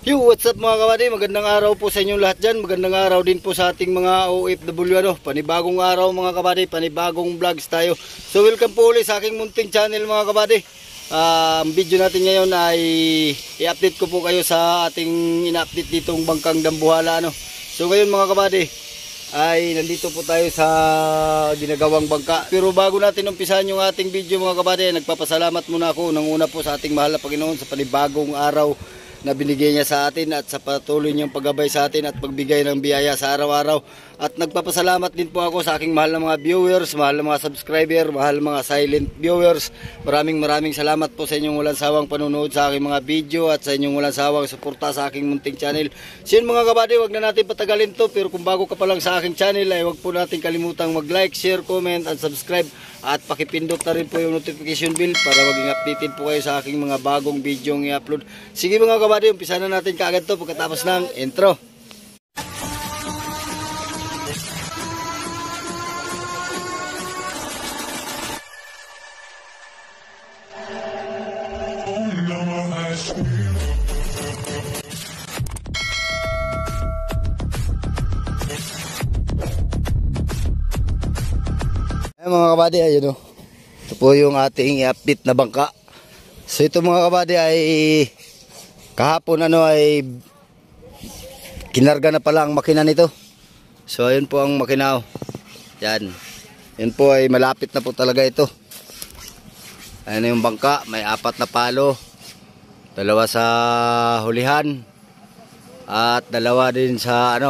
Yo, what's up mga kabady? Magandang araw po sa inyong lahat dyan. Magandang araw din po sa ating mga OFW. Panibagong araw mga kabady, panibagong vlogs tayo. So welcome po ulit sa aking munting channel mga kabady. Ang video natin ngayon ay i-update ko po kayo sa ating ina-update ditong Bangkang Dambuhala. So ngayon mga kabady ay nandito po tayo sa ginagawang bangka. Pero bago natin umpisahan yung ating video mga kabady, nagpapasalamat muna ako nang una po sa ating mahal na Panginoon sa panibagong araw na binigay niya sa atin at sa patuloy niyang paggabay sa atin at pagbigay ng biyaya sa araw-araw. At nagpapasalamat din po ako sa aking mahal na mga viewers, mahal na mga subscriber, mahal mga silent viewers. Maraming salamat po sa inyong walang sawang panunood sa aking mga video at sa inyong walang sawang suporta sa aking munting channel. So yun mga kabady, wag na natin patagalin to, pero kung bago ka pa lang sa aking channel ay wag po natin kalimutang mag-like, share, comment at subscribe. At pakipindot na rin po yung notification bell para maging updated po kayo sa aking mga bagong video ng i-upload. Sige mga kabady, umpisa na natin kaagad to pagkatapos ng intro. Mga kabady, ayun o. Ito po yung ating i-update na bangka. So ito mga kabady ay kahapon ay kinarga na pala ang makina nito. So ayun po ang makina. Yan. Yan po ay malapit na po talaga ito. Ayun yung bangka. May 4 na palo. 2 sa hulihan. At 2 din sa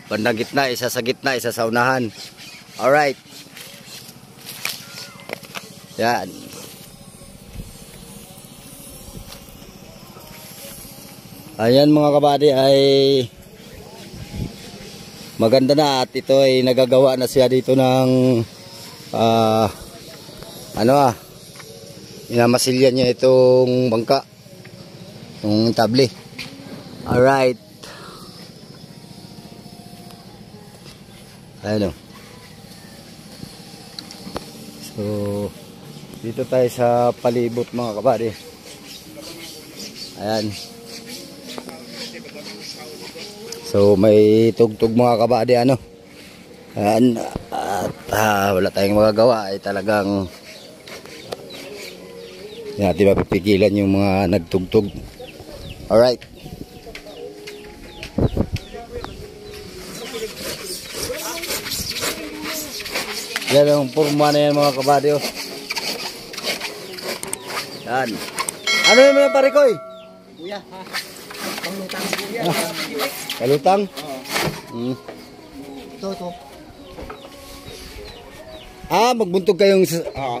bandang gitna. Isa sa gitna, isa sa unahan. Alright. Yan. Ayan mga kabady ay maganda na at ito ay nagagawa na siya dito ng inamasilyan niya itong bangka, yung table. Alright. Ayan o. So dito tayo sa palibot mga kabady. Ayan. So may tugtog mga kabady Ayan. At wala tayong magagawa ay talagang natin mapipigilan yung mga nagtugtog. Alright. Yan ang forma na yan mga kabady. Yan. Ano yung mga parikoy? Buya. Kalutang buya. Kalutang? Oo. Ito. Magbuntog kayong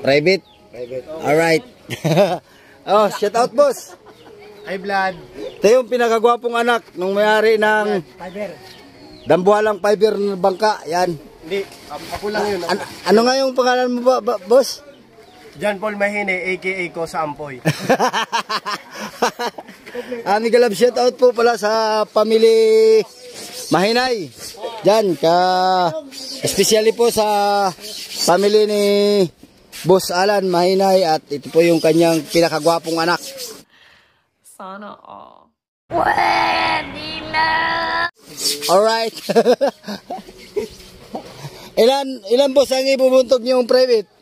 private? Private. Alright. Oh, shout out boss. Hi Vlad. Ito yung pinakagwapong anak nung may-ari ng Fiber. Dambuhalang Fiber na bangka. Yan. Hindi, ako lang yun. Ano nga yung pangalan mo ba boss? John Paul Mahine, aka ko sa Ampoy. Miguel love shout out po pala sa family Mahinay. Diyan especially po sa family ni Boss Alan Mahinay at ito po yung kanyang pinakagwapong anak. Sana all. Pwede na. Alright. Ilan boss ang ibubuntog niyong private?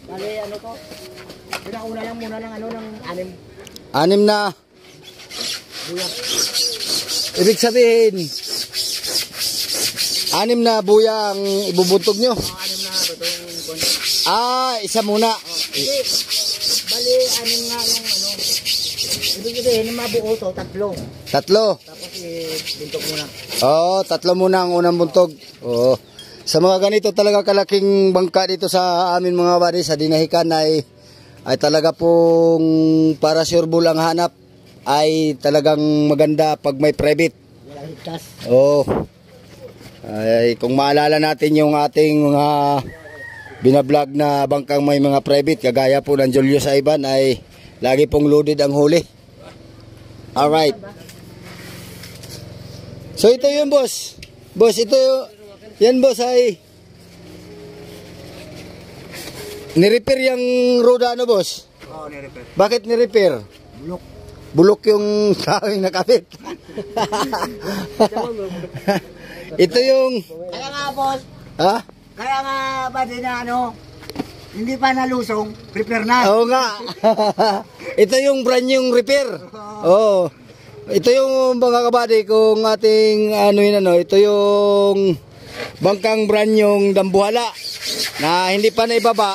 Bali, to? Pinakauna lang muna ng ng 6. 6 na. Buyak. Ibig sabihin, 6 na buya ang ibubuntog nyo? 6 na, itong isa muna. Bali, 6 nga yung ibig sabihin, mabuo to, 3. 3? Tapos buntog muna. 3 muna ang unang buntog. Sa mga ganito talaga kalaking bangka dito sa amin mga kabady sa Dinahican ay talaga pong para sure bull ang hanap ay talagang maganda pag may private. Walang higtas. Ay kung maalala natin yung ating mga binablog na bangkang may mga private kagaya po ng Julius Ivan ay lagi pong loaded ang huli. Alright. So ito yung boss. Boss ito yung yan boss ay nirepair yung roda boss? Oo, nirepair. Bakit nirepair? Bulok. bulok yung kahoy nakabit. Ito yung... Kaya nga, boss. Ha? Kaya nga, buddy, na ano, hindi pa nalusong, prepare na. Oo nga. Ito yung brand yung repair. Oo. Ito yung mga kabady kung ating ano yun ano, ito yung bangkang brand yung Dambuhala na hindi pa naibaba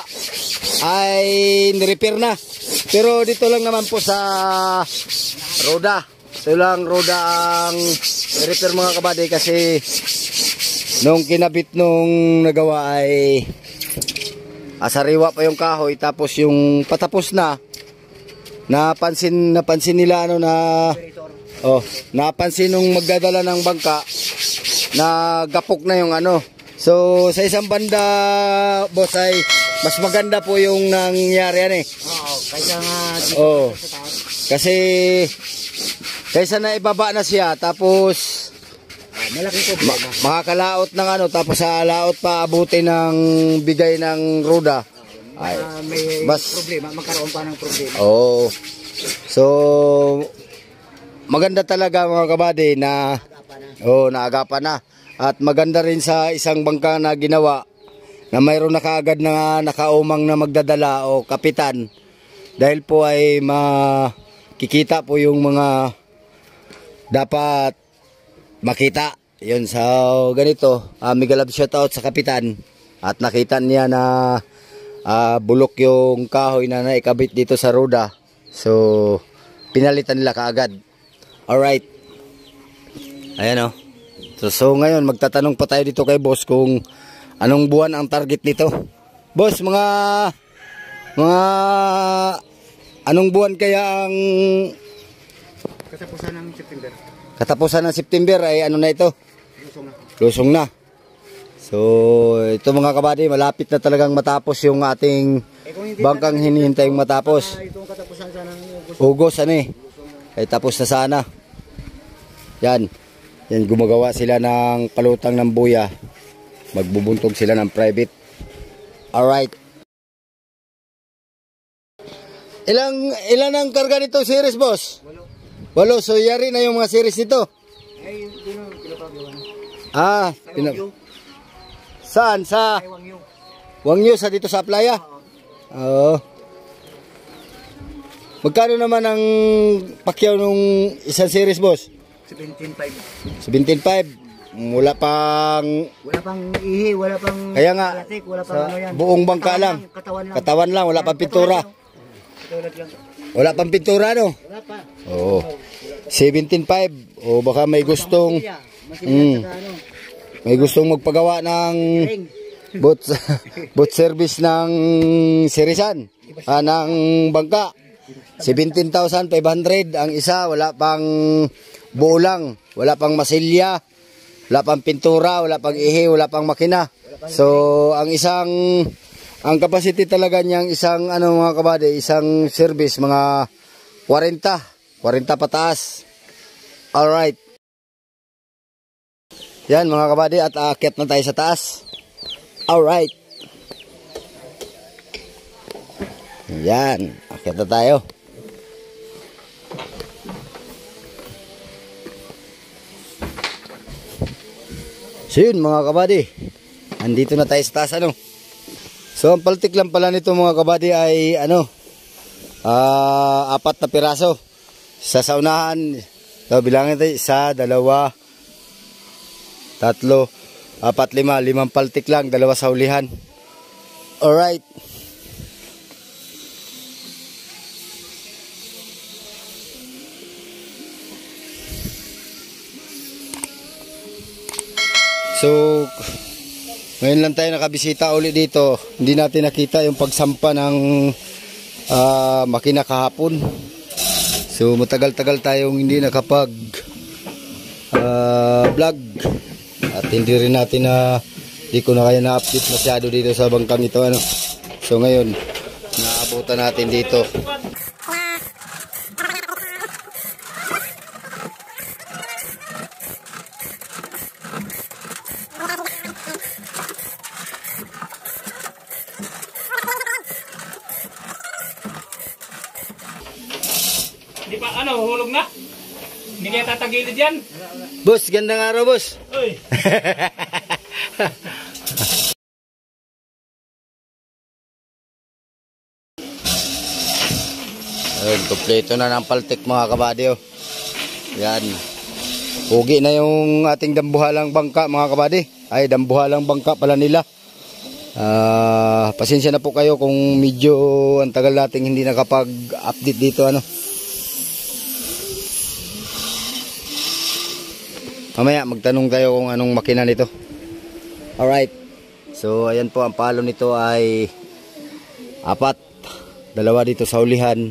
ay ni-repair na. Pero dito lang naman po sa Roda. Ito lang Roda ang repair mga kabady kasi nung kinabit nung nagawa ay asariwa pa yung kahoy tapos yung patapos na napansin nila ano na napansin nung magdadala ng bangka na gapok na yung ano. So sa isang banda boss ay mas maganda po yung nangyari yan eh. Oo, kaysa nga kasi kaysa na ibaba na siya tapos malaking problema. Makakalaot ng ano tapos sa laot pa abutin ng bigay ng Roda. Ay, may problema, magkaroon pa ng problema. Oo. So maganda talaga mga kabady na naagapan na. At maganda rin sa isang bangka na ginawa na mayroon na kaagad na nakaumang na magdadala o kapitan. Dahil po ay makikita po yung mga dapat makita. Yun, so ganito, mega love shoutout sa kapitan. At nakita niya na bulok yung kahoy na naikabit dito sa Roda. So pinalitan nila kaagad. Alright. Ayan o. So ngayon magtatanong pa tayo dito kay boss kung anong buwan ang target nito. Boss, mga anong buwan kaya ang Katapusan ng September. Katapusan ng September ay ano na ito? Lusong na. Lusong na. So ito mga kabady, malapit na talagang matapos yung ating bangkang hinihintayong matapos. Itong katapusan sana ng Ugos ano eh. Ay tapos na sana. Yan. Yan, gumagawa sila ng palutang ng buya. Magbubuntog sila ng private. Alright. Ilan ang karga nito series, boss? 8. So yari na yung mga series nito. Ay, pinapagawa na. Saan? Sa Wangyo, sa dito sa playa? Oo. Magkano naman ang pakyaw nung isang series, boss? 17.5. 17.5. Wala pang ihi, wala pang kaya nga plastic, wala pang ano yan. Buong bangka lang. Katawan lang, wala pang pintura. Wala pang pintura no? Wala pa. Oo. 17.5. O baka may gustong may gustong magpagawa ng boat service ng Serisan, ng bangka. 17,500 ang isa, wala pang buo lang, wala pang masilya, wala pang pintura, wala pang ihi, wala pang makina. So ang capacity talaga niyang isang ano mga kabady, isang service mga 40 pataas. Alright. Yan mga kabady, at aakyat na tayo sa taas. Alright. Yan, aakyat na tayo. So yun mga kabady, andito na tayo sa taas ano. So ang paltik lang pala nito mga kabady ay ano, 4 na piraso. Sa saunahan, so bilangin tayo, 1, 2, 3, 4, 5, 5 paltik lang, 2 sa ulihan. Alright. So ngayon lang tayo nakabisita ulit dito. Hindi natin nakita yung pagsampa ng makina kahapon. So matagal-tagal tayong hindi nakapag vlog. At hindi rin natin hindi ko na kaya na-update masyado dito sa bangkang ito ano. So ngayon naabutan natin dito. Di pa, ano, hulog na? Hindi kaya tatagilid yan? Boss, gandang araw, boss. Uy. Ayun, kompleto na ng paltik mga kabady, oh. Yan. Ugi na yung ating dambuhalang bangka mga kabady. Ay, dambuhalang bangka pala nila. Pasensya na po kayo kung medyo ang tagal nating hindi nakapag-update dito, ano. Mamaya magtanong tayo kung anong makina nito. Alright. So ayan po, ang palo nito ay 4. 2 dito sa ulihan.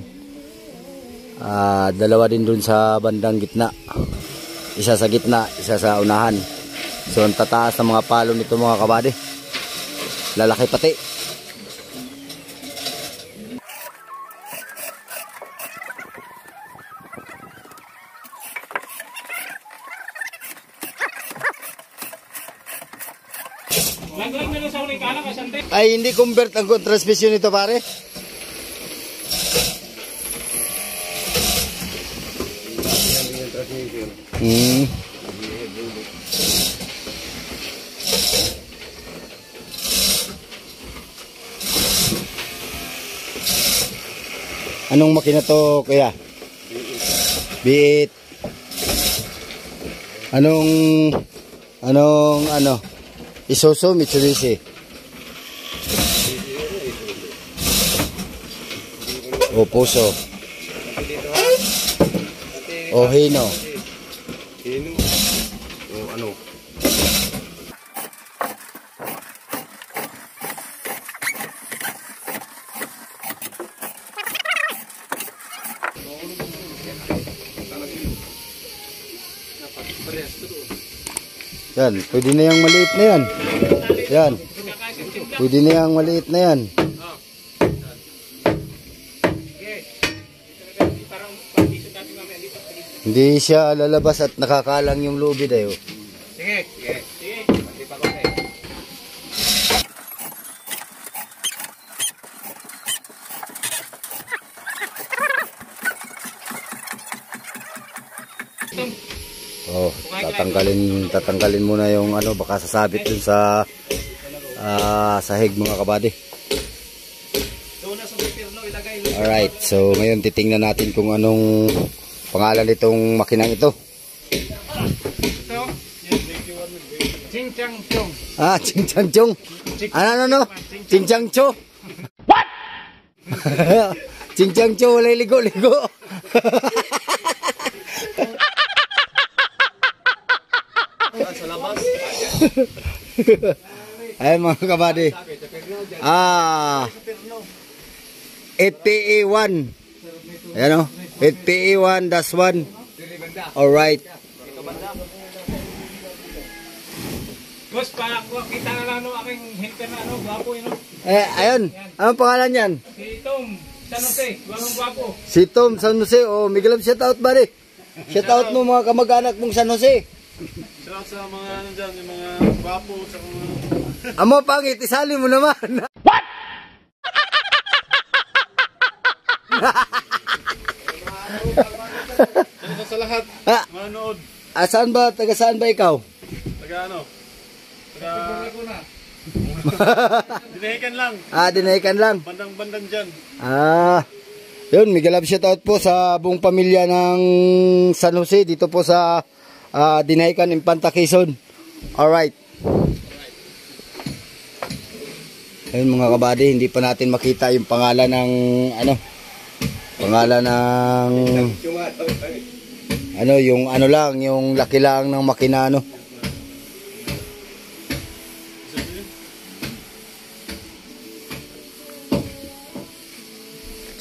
2 din dun sa bandang gitna. Isa sa gitna, isa sa unahan. So ang tataas ng mga palo nito mga kabady. Lalaki pati. Laglag na lang sa uling kanan kasante. Ay, hindi convert ang transmission nito pare. Anong makina to kuya? B8. Anong Isuzu, Mitsubishi. O Puso. O Hino. O ano? Yan, pwede na yung maliit na yan. Yan. Pwede na yung maliit na yan. Hindi siya lalabas at nakakalang yung lubid ayo. Sige. Pati pa ko eh. Oh, tatanggalin muna yung ano, baka sasabit dun sa sahig mga kabady. Alright, so ngayon titingnan natin kung anong pangalan nitong makinang ito. Ching Chang Chong. Ching Chang Chong. Ano? Ching Chang Cho. What? Ching Chang Cho, walay ligo-ligo. Sa labas. Ay mga kabady. 8PA1. Ayan o. 8PA1-1. Alright. Boss, kita na lang no aking helper na ano, gwapo yun. Ayun. Anong pangalan yan? Si Tom, San Jose, gwapo. Si Tom, San Jose. Oh, Miguel, shout out buddy. Shout out mo mga kamag-anak mong San Jose. Shout sa mga ano dyan, yung mga gwapo sa mga... Amo pangit, isali mo naman. What? Sa lahat, manood. Saan ba? Taga saan ba ikaw? Taga ano? Dinahikan lang. Dinahikan lang. Bandang-bandang dyan. Yun, Miguel Love shout out po sa buong pamilya ng San Jose dito po sa Dinahikan, Infanta, Quezon. Alright. Ayun mga kabady, hindi pa natin makita yung pangalan ng yung lang, yung laki lang ng makina ano.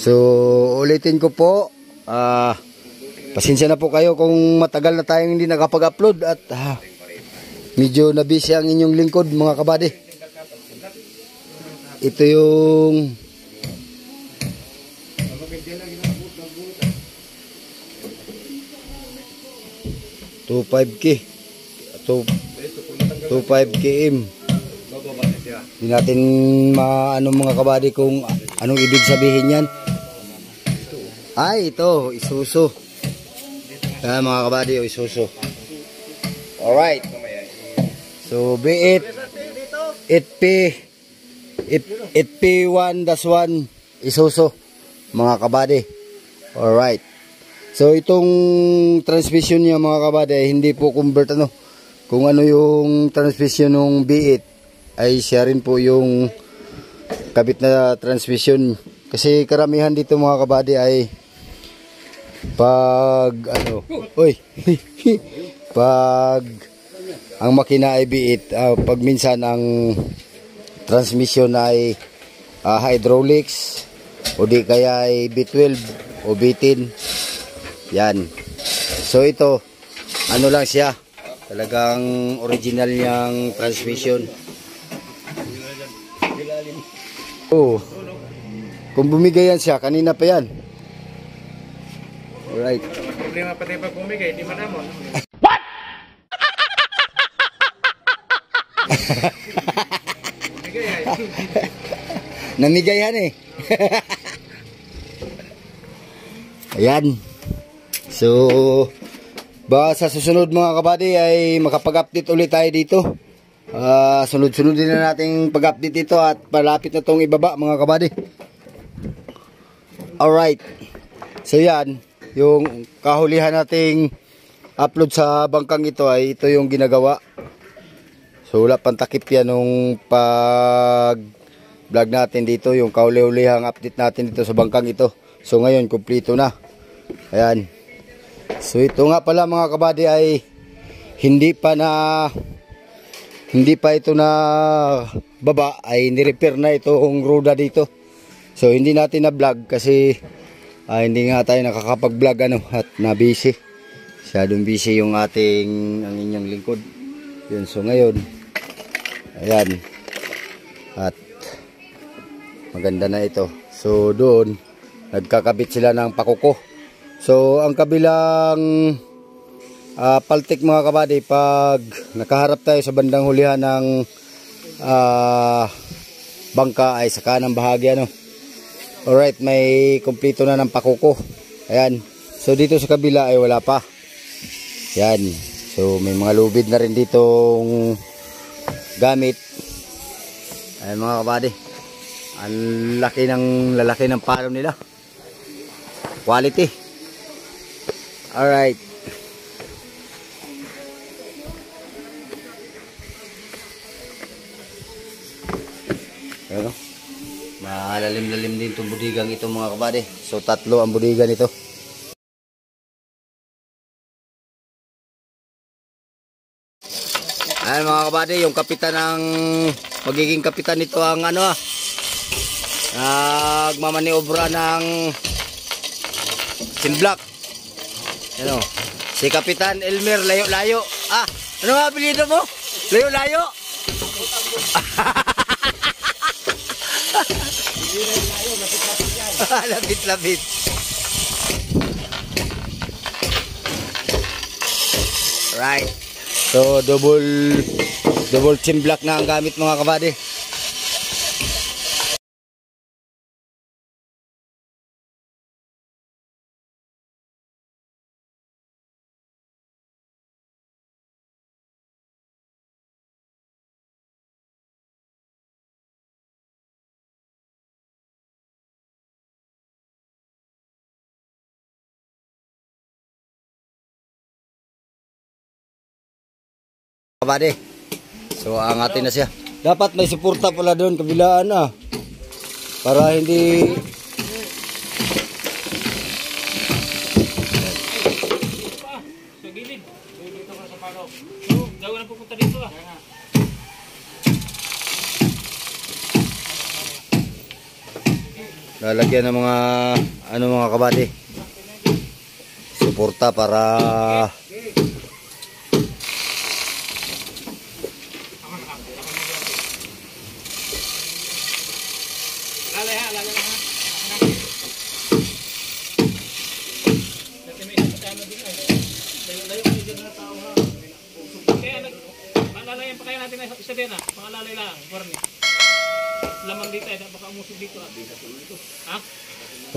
So, ulitin ko po, pasensya na po kayo kung matagal na tayong hindi nakapag-upload at medyo na-busy ang inyong lingkod mga kabady. Ito yung 25K 25km. Hindi natin maano mga kabady kung anong ibig sabihin yan. Ay, ito, Isuzu. Ayan mga kabady, Isuzu. Alright. So, be it 8P1-1 Isuzu, mga kabady. Alright. So, itong transmission niya mga kabady, hindi po convert ano. Kung ano yung transmission ng B8, ay siya rin po yung kabit na transmission. Kasi karamihan dito mga kabady ay pag ano, pag ang makina ay B8, pag minsan ang transmission ay hydraulics o di kaya ay B12 o B10. Yan. So ito, ano lang siya, talagang original niyang transmission. Oh, kung bumigay yan siya, kanina pa yan. Alright. Problema pati pag bumigay, di manamon. Namigayan eh. Ayan. So, baka sa susunod mga kabady ay makapag-update ulit tayo dito. Sunod-sunod din na nating pag-update dito at palapit na tong ibaba mga kabady. Alright. So yan, yung kahulihan nating upload sa bangkang ito ay ito yung ginagawa. So wala pang takip yan nung pag vlog natin dito, yung kahuli-hulihang update natin dito sa bangkang ito. So ngayon, kumpleto na. Ayan. So ito nga pala mga kabady ay hindi pa ito na baba, ay ni-repair na itong roda dito. So hindi natin na vlog kasi hindi nga tayo nakakapag-vlog ano, at na-busy. Masyadong busy yung ang inyong lingkod. Yun, so ngayon, ayan. At maganda na ito. So doon, nagkakabit sila ng pakuko. So ang kabilang paltik mga kabady, pag nakaharap tayo sa bandang hulihan ng bangka ay sa kanang bahagi ano. Alright, may kumpleto na ng pakuko. Ayan. So dito sa kabila ay wala pa. Yan. So may mga lubid na rin ditong gamit. Ayan mga kabady. Ang lalaki ng palo nila. Quality. Alright. Ayan o. Malalim-lalim din itong budigang ito mga kabady. So 3 ang budigan ito. Ayan mga kabady, yung kapitan ng magiging kapitan nito ang ano nagmamaniobra ng sinblock. Ano? Si Kapitan Elmer Layo-Layo. Ano nga apelyido mo? Layo-Layo? Lapit-lapit. Right. So double chin block na ang gamit mga kabady. Kabady. So angatin na siya. Dapat may suporta pala doon kabilaan na. Para hindi Sa gilid. Dito ka sa palo. Daw na pupunta dito lalagyan ng mga mga kabady. Suporta para Palalayan pa kaya natin na isa din pangalalay lang. Lamang dito baka umusog dito. Ha?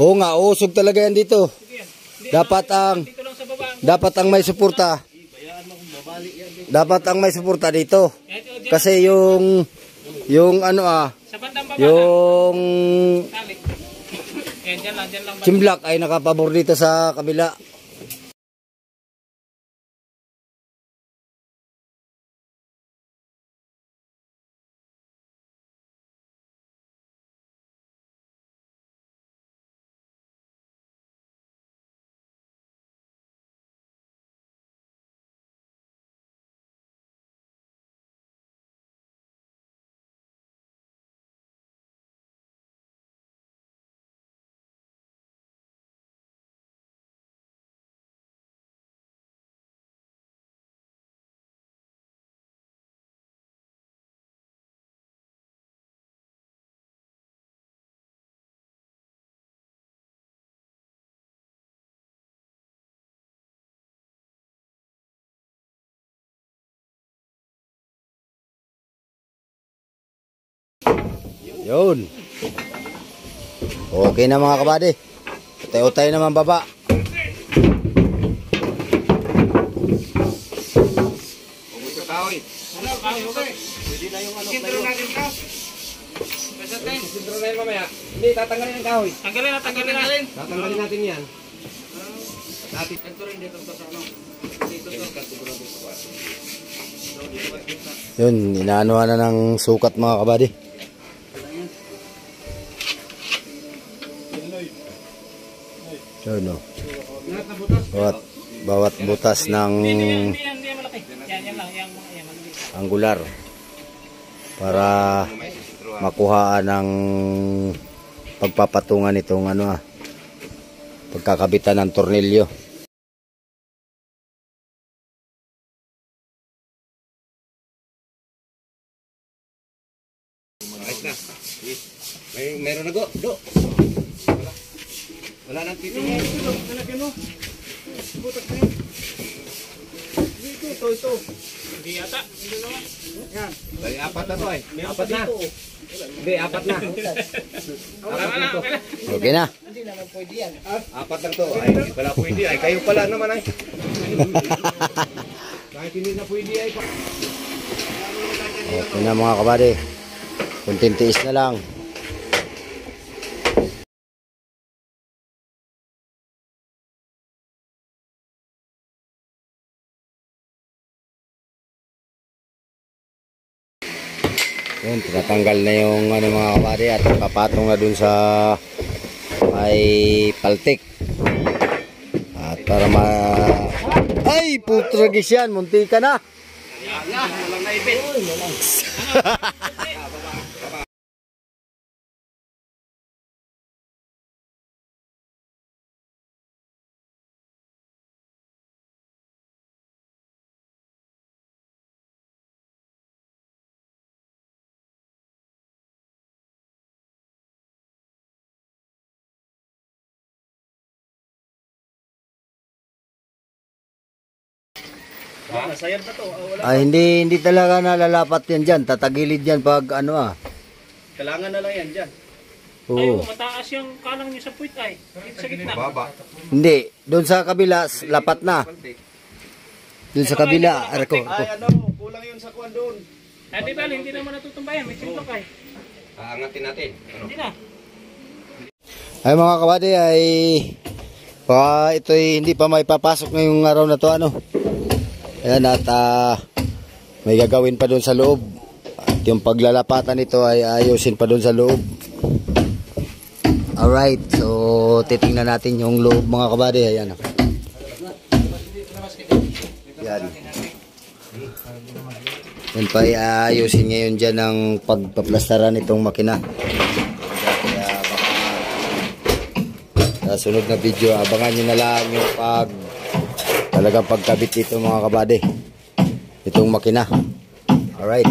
Oo nga, usog talaga yan dito. Dapat Dito lang sa baba. dapat ang may suporta. Dapat ang may suporta dito. Kasi yung ano Sa bandang baba. yung Tali. Yan, dyan lang. Chimblak ay nakapabor dito sa kabila. Yun. Okay na mga kabady. Utay-utay naman baba. Sintro natin ka. Sintro na yun mamaya. Hindi, tatanggalin ang kahoy. Tanggalin natin. Tatanggalin natin yan. Yun, inaanuhan na ng sukat mga kabady. Yun o. Bawat butas ng Hindi yan malaki. Yan lang. Yan malaki. angular para makuhaan ng pagpapatungan itong pagkakabitan ng tornilyo. Meron na go. Wala nang titingin. Ito. Hindi yata. Hindi naman. Ay, apat na to ay. Apat na. Hindi, apat na. Okay na. Apat lang to. Ay, hindi pala pwede. Ay, kayo pala naman ay. Kahit hindi na pwede ay. Okay na mga kabady. Kunting tiis na lang. Yun, tinatanggal na yung mga kabady at papatong na dun sa may paltik. At para ay, putragis yan, munti ka na. Walang naipit. Hindi talaga nalalapat yan dyan. Tatagilid yan pag Kailangan na lang yan dyan. Ay, Oo. mataas yung kalang nyo sa puwit ay. Dito sa gitna. Baba. Hindi, doon sa kabila, lapat na. Doon sa kabila, arko. Kulang yun sa kuwan doon. Ay, di ba, hindi naman natutumbayan. May simplok ay. Aangatin natin. Hindi na. Ay mga kabady, ay baka ito'y hindi pa may papasok ngayong araw na to Ayan, at may gagawin pa doon sa loob. At yung paglalapatan nito ay ayusin pa doon sa loob. Alright, so titingnan natin yung loob mga kabady. Ayan. Yan. Yan pa ay ayusin ngayon dyan ang pagpaplastaran itong makina. Kaya baka sa sunod na video, abangan nyo na lang yung talagang pagkabit dito mga kabady, itong makina. Alright.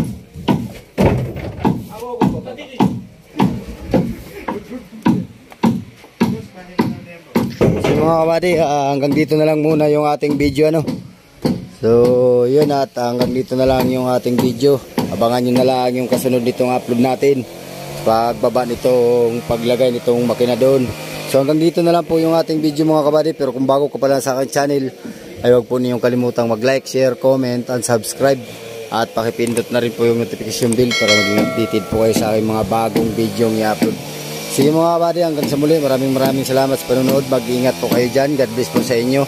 So mga kabady, hanggang dito na lang muna yung ating video So yun, at hanggang dito na lang yung ating video. Abangan nyo na lang yung kasunod nitong upload natin. pagbaba nitong paglagay nitong makina doon. So hanggang dito na lang po yung ating video mga kabady. Pero kung bago ka pa lang sa aking channel, ay huwag po niyong kalimutang mag-like, share, comment, and subscribe. At pakipindot na rin po yung notification bell para maging updated po kayo sa aking mga bagong video i-upload. Sige mga kabady, hanggang sa muli. Maraming salamat sa panonood. Mag-ingat po kayo dyan. God bless po sa inyo.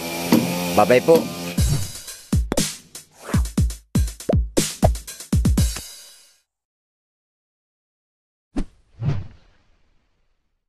Bye bye po.